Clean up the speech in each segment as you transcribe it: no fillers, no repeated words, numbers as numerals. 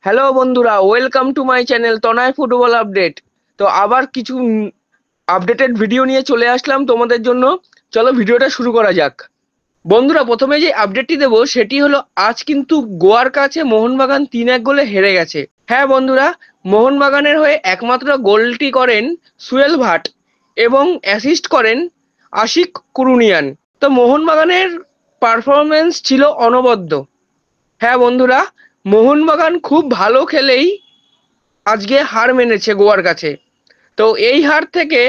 Hello বন্ধুরা, welcome to my channel Tanay football update. তো আবার কিছু আপডেটেড ভিডিও নিয়ে চলে আসলাম তোমাদের জন্য। চলো ভিডিওটা শুরু করা যাক। বন্ধুরা, প্রথমে যে আপডেটটি দেবো সেটি হলো আজ কিন্তু গোয়ার কাছে মোহনবাগান 3-1 গোলে হেরে গেছে। হ্যাঁ বন্ধুরা, মোহনবাগানের হয়ে একমাত্র গোলটি করেন সুয়েল ভাট এবং অ্যাসিস্ট করেন আশিক কুরুনিয়ান। তো মোহনবাগানের পারফরমেন্স ছিল অনবদ্য। হ্যাঁ বন্ধুরা, মোহনবাগান খুব ভালো খেলেই আজকে হার মেনেছে গোয়ার কাছে। তো এই হার থেকে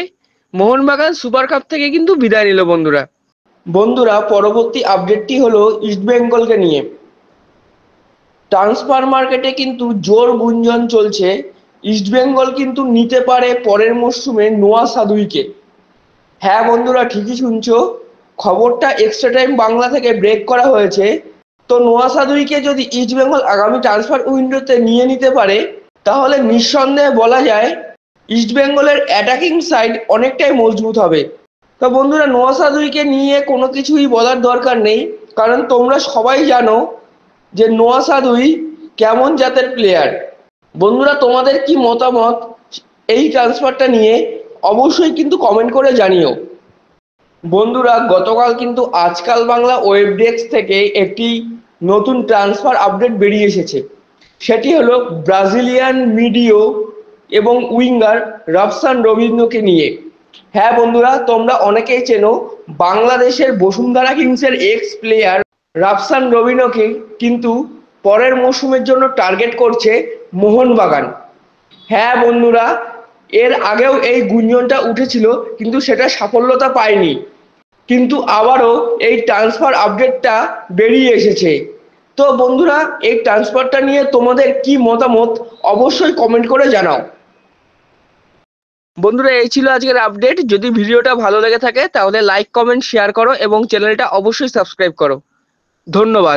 মোহনবাগান সুপার কাপ থেকে কিন্তু বিদায় নিল বন্ধুরা। বন্ধুরা, পরবর্তী আপডেটটি হলো ইস্টবেঙ্গলকে নিয়ে। ট্রান্সফার মার্কেটে কিন্তু জোর গুঞ্জন চলছে, ইস্টবেঙ্গল কিন্তু নিতে পারে পরের মরশুমে নোয়া সাদুইকে। হ্যাঁ বন্ধুরা, ঠিকই শুনছো, খবরটা এক্সট্রা টাইম বাংলা থেকে ব্রেক করা হয়েছে। তো নোয়া সাদুইকে যদি ইস্টবেঙ্গল আগামী ট্রান্সফার উইন্ডোতে নিয়ে নিতে পারে, তাহলে নিঃসন্দেহে বলা যায় ইস্টবেঙ্গলের অ্যাটাকিং সাইড অনেকটাই মজবুত হবে। তো বন্ধুরা, নোয়া সাদুইকে নিয়ে কোনো কিছুই বলার দরকার নেই, কারণ তোমরা সবাই জানো যে নোয়া সাদুই কেমন জাতের প্লেয়ার। বন্ধুরা, তোমাদের কি মতামত এই ট্রান্সফারটা নিয়ে অবশ্যই কিন্তু কমেন্ট করে জানিও। বন্ধুরা, গতকাল কিন্তু আজকাল বাংলা ওয়েব ডেস্ক থেকে একটি নতুন ট্রান্সফার আপডেট বেরিয়ে এসেছে। সেটি হলো ব্রাজিলিয়ান মিডিও এবং উইঙ্গার রাফসান রবিনোকে নিয়ে। হ্যাঁ বন্ধুরা, তোমরা অনেকেই চেনো বাংলাদেশের বসুন্ধরা কিংসের এক্স প্লেয়ার রাফসান রবিনোকে কিন্তু পরের মৌসুমের জন্য টার্গেট করছে মোহনবাগান। হ্যাঁ বন্ধুরা, এর আগেও এই গুঞ্জনটা উঠেছিল কিন্তু সেটা সাফল্যতা পায়নি, কিন্তু আবারও এই ট্রান্সফার আপডেটটা বেরিয়ে এসেছে। তো বন্ধুরা, এই ট্রান্সফারটা নিয়ে তোমাদের কি মতামত অবশ্যই কমেন্ট করে জানাও। বন্ধুরা, এই ছিল আজকের আপডেট। যদি ভিডিওটা ভালো লেগে থাকে তাহলে লাইক কমেন্ট শেয়ার করো এবং চ্যানেলটা অবশ্যই সাবস্ক্রাইব করো। ধন্যবাদ।